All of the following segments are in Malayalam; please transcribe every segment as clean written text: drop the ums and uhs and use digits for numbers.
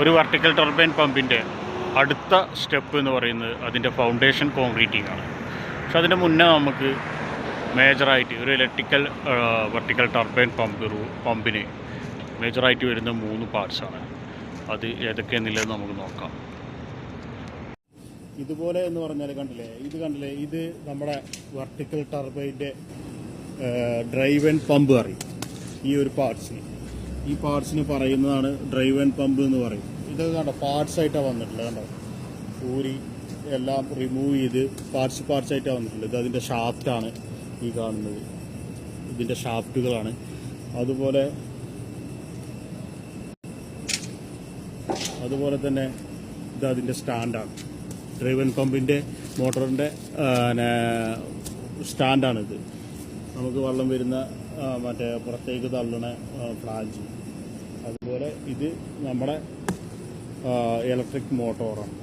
ഒരു വെർട്ടിക്കൽ ടർബൈൻ പമ്പിൻ്റെ അടുത്ത സ്റ്റെപ്പ് എന്ന് പറയുന്നത് അതിൻ്റെ ഫൗണ്ടേഷൻ കോൺക്രീറ്റിംഗ് ആണ്. പക്ഷെ അതിൻ്റെ മുന്നേ നമുക്ക് മേജറായിട്ട് ഒരു ഇലക്ട്രിക്കൽ വെർട്ടിക്കൽ ടർബൈൻ പമ്പിന് മേജറായിട്ട് വരുന്ന 3 പാർട്സാണ്. അത് ഏതൊക്കെയെന്നുള്ളത് നമുക്ക് നോക്കാം. ഇതുപോലെ എന്ന് പറഞ്ഞാൽ കണ്ടില്ലേ, ഇത് നമ്മുടെ വെർട്ടിക്കൽ ടർബൈൻ്റെ ഡ്രൈവ് ആൻഡ് പമ്പ് അറിയും. ഈ ഒരു ഈ പാർട്സിന് പറയുന്നതാണ് ഡ്രൈവ് ആൻഡ് പമ്പ് എന്ന് പറയും. ഇത് കണ്ടോ പാർട്സായിട്ടാണ് വന്നിട്ടുള്ളത്. കണ്ടോ ഊരി എല്ലാം റിമൂവ് ചെയ്ത് പാർട്സായിട്ടാണ് വന്നിട്ടുള്ളത്. ഇത് അതിൻ്റെ ഷാഫ്റ്റാണ് ഈ കാണുന്നത്. ഇതിൻ്റെ ഷാഫ്റ്റുകളാണ്. അതുപോലെ തന്നെ ഇത് അതിൻ്റെ സ്റ്റാൻഡാണ്. Drive and പമ്പിൻ്റെ മോട്ടറിൻ്റെ സ്റ്റാൻഡാണിത്. നമുക്ക് വെള്ളം വരുന്ന മറ്റേ പുറത്തേക്ക് തള്ളണ ഫ്ലാഞ്ച്. അതുപോലെ ഇത് നമ്മുടെ ഇലക്ട്രിക് മോട്ടോറാണ്.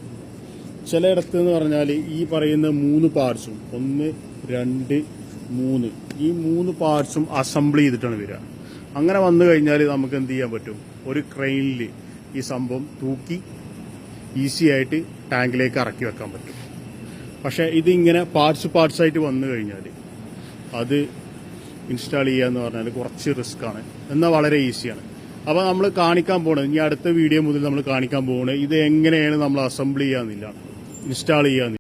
ചിലയിടത്ത് എന്ന് പറഞ്ഞാൽ ഈ പറയുന്ന 3 പാർട്സും 1, 2, 3 ഈ 3 പാർട്സും അസംബിൾ ചെയ്തിട്ടാണ് വരിക. അങ്ങനെ വന്നു കഴിഞ്ഞാൽ നമുക്ക് എന്ത് ചെയ്യാൻ പറ്റും? ഒരു ക്രെയിനിൽ ഈ സംഭവം തൂക്കി ഈസി ആയിട്ട് ടാങ്കിലേക്ക് ഇറക്കി വെക്കാൻ പറ്റും. പക്ഷേ ഇതിങ്ങനെ പാർട്സായിട്ട് വന്നു കഴിഞ്ഞാൽ അത് ഇൻസ്റ്റാൾ ചെയ്യുക എന്ന് പറഞ്ഞാൽ കുറച്ച് റിസ്ക്കാണ്, എന്നാൽ വളരെ ഈസിയാണ്. അപ്പോൾ നമ്മൾ കാണിക്കാൻ പോകുന്നത്, ഇനി അടുത്ത വീഡിയോ മുതൽ നമ്മൾ കാണിക്കാൻ പോകുന്നത് ഇത് എങ്ങനെയാണ് നമ്മൾ അസംബിൾ ചെയ്യാന്നില്ല, ഇൻസ്റ്റാൾ ചെയ്യാന്നില്ല.